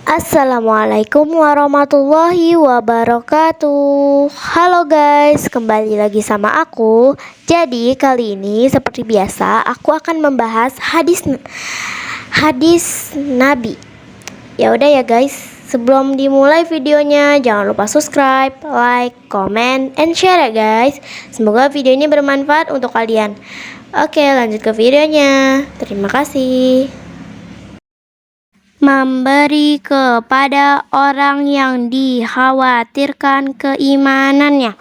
Assalamualaikum warahmatullahi wabarakatuh. Halo guys, kembali lagi sama aku. Jadi kali ini seperti biasa aku akan membahas hadis Nabi. Ya udah ya guys, sebelum dimulai videonya jangan lupa subscribe, like, comment, and share ya guys. Semoga video ini bermanfaat untuk kalian. Oke, lanjut ke videonya. Terima kasih. Memberi kepada orang yang dikhawatirkan keimanannya.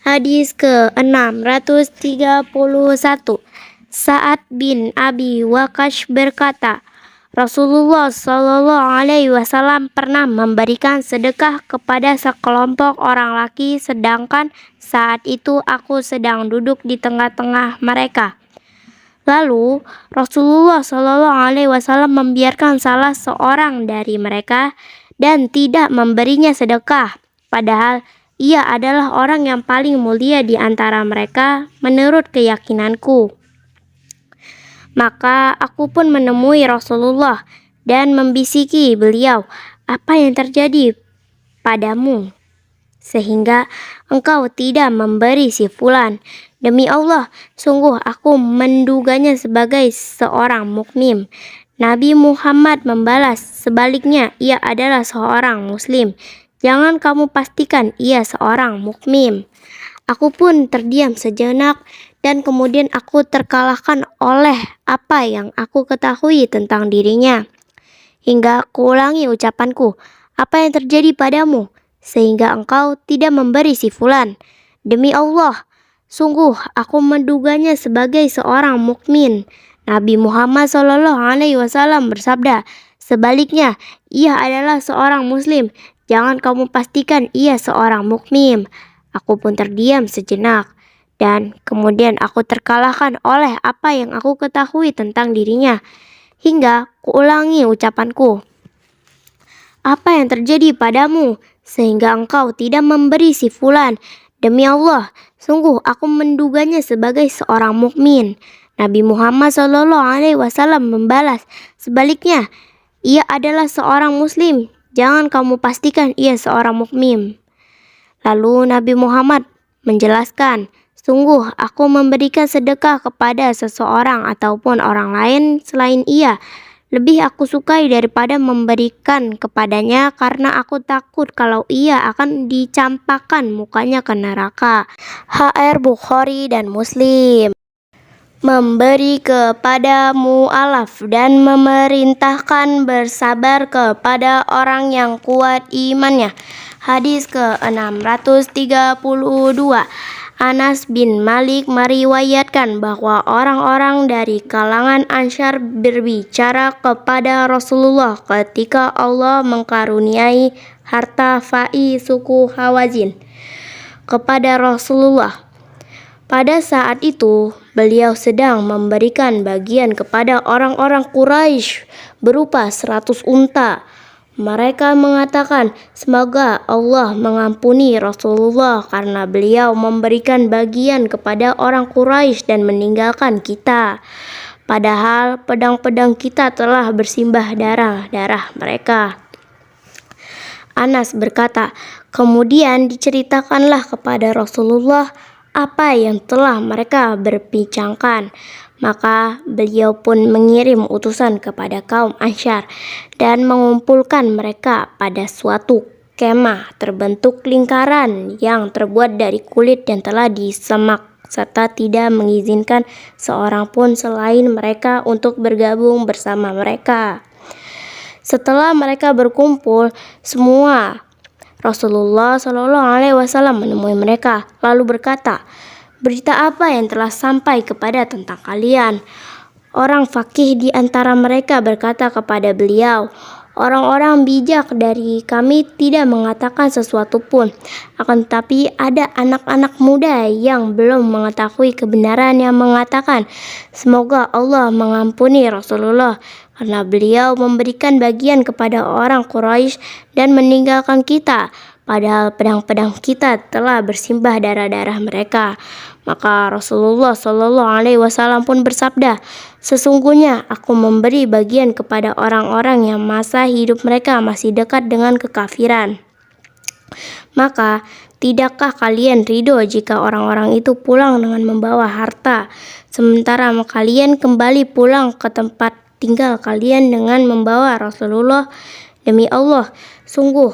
Hadis ke-631. Sa'ad bin Abi Waqqas berkata, Rasulullah Shallallahu Alaihi Wasallam pernah memberikan sedekah kepada sekelompok orang laki, sedangkan saat itu aku sedang duduk di tengah-tengah mereka. Lalu Rasulullah Shallallahu Alaihi Wasallam membiarkan salah seorang dari mereka dan tidak memberinya sedekah, padahal ia adalah orang yang paling mulia di antara mereka menurut keyakinanku. Maka aku pun menemui Rasulullah dan membisiki beliau, "Apa yang terjadi padamu sehingga engkau tidak memberi si fulan? Demi Allah, sungguh aku menduganya sebagai seorang mukmin." Nabi Muhammad membalas, "Sebaliknya, ia adalah seorang muslim. Jangan kamu pastikan ia seorang mukmin." Aku pun terdiam sejenak dan kemudian aku terkalahkan oleh apa yang aku ketahui tentang dirinya. Hingga aku ulangi ucapanku, "Apa yang terjadi padamu sehingga engkau tidak memberi si fulan?" Demi Allah, sungguh aku menduganya sebagai seorang mukmin. Nabi Muhammad Shallallahu Alaihi Wasallam bersabda, "Sebaliknya, ia adalah seorang muslim. Jangan kamu pastikan ia seorang mukmin." Aku pun terdiam sejenak dan kemudian aku terkalahkan oleh apa yang aku ketahui tentang dirinya. Hingga kuulangi ucapanku, "Apa yang terjadi padamu sehingga engkau tidak memberi si fulan?" Demi Allah, sungguh aku menduganya sebagai seorang mukmin. Nabi Muhammad Shallallahu Alaihi Wasallam membalas, "Sebaliknya, ia adalah seorang muslim. Jangan kamu pastikan ia seorang mukmin." Lalu Nabi Muhammad menjelaskan, "Sungguh aku memberikan sedekah kepada seseorang ataupun orang lain selain ia, lebih aku sukai daripada memberikan kepadanya karena aku takut kalau ia akan dicampakkan mukanya ke neraka." HR Bukhari dan Muslim. Memberi kepada mu'alaf dan memerintahkan bersabar kepada orang yang kuat imannya. Hadis ke-632. Anas bin Malik meriwayatkan bahwa orang-orang dari kalangan Ansyar berbicara kepada Rasulullah ketika Allah mengkaruniai harta fai suku Hawazin kepada Rasulullah. Pada saat itu, beliau sedang memberikan bagian kepada orang-orang Quraisy berupa 100 unta. Mereka mengatakan, "Semoga Allah mengampuni Rasulullah karena beliau memberikan bagian kepada orang Quraisy dan meninggalkan kita. Padahal pedang-pedang kita telah bersimbah darah-darah mereka." Anas berkata, "Kemudian diceritakanlah kepada Rasulullah apa yang telah mereka berbincangkan. Maka beliau pun mengirim utusan kepada kaum Ansyar dan mengumpulkan mereka pada suatu kemah terbentuk lingkaran yang terbuat dari kulit yang telah disemak, serta tidak mengizinkan seorang pun selain mereka untuk bergabung bersama mereka. Setelah mereka berkumpul semua, Rasulullah Shallallahu Alaihi Wasallam menemui mereka lalu berkata, "Berita apa yang telah sampai kepada tentang kalian?" Orang fakih di antara mereka berkata kepada beliau, "Orang-orang bijak dari kami tidak mengatakan sesuatu pun, akan tetapi ada anak-anak muda yang belum mengetahui kebenaran yang mengatakan, 'Semoga Allah mengampuni Rasulullah karena beliau memberikan bagian kepada orang Quraisy dan meninggalkan kita, padahal pedang-pedang kita telah bersimbah darah-darah mereka." Maka Rasulullah Shallallahu Alaihi Wasallam pun bersabda, Sesungguhnya aku memberi bagian kepada orang-orang yang masa hidup mereka masih dekat dengan kekafiran. Maka, tidakkah kalian ridho jika orang-orang itu pulang dengan membawa harta, sementara kalian kembali pulang ke tempat tinggal kalian dengan membawa Rasulullah? Demi Allah, sungguh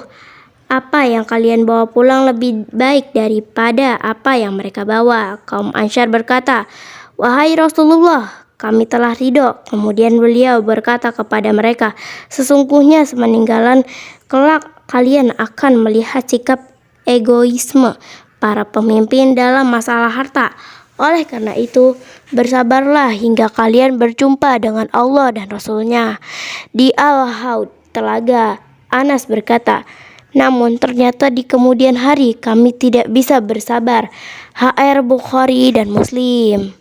apa yang kalian bawa pulang lebih baik daripada apa yang mereka bawa. Kaum Ansyar berkata, "Wahai Rasulullah, kami telah ridho." Kemudian beliau berkata kepada mereka, "Sesungguhnya semeninggalan kelak kalian akan melihat sikap egoisme para pemimpin dalam masalah harta. Oleh karena itu, bersabarlah hingga kalian berjumpa dengan Allah dan Rasul-Nya." Di Al-Haud, telaga, Anas berkata, "Namun ternyata di kemudian hari kami tidak bisa bersabar." HR Bukhari dan Muslim.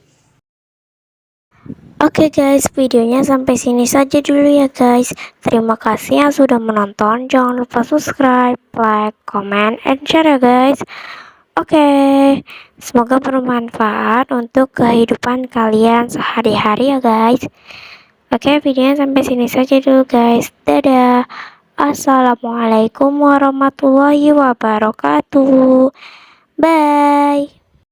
Oke guys, videonya sampai sini saja dulu ya guys. Terima kasih yang sudah menonton. Jangan lupa subscribe, like, comment, and share ya guys. Oke, semoga bermanfaat untuk kehidupan kalian sehari-hari ya guys. Oke, videonya sampai sini saja dulu guys. Dadah. Assalamualaikum warahmatullahi wabarakatuh. Bye.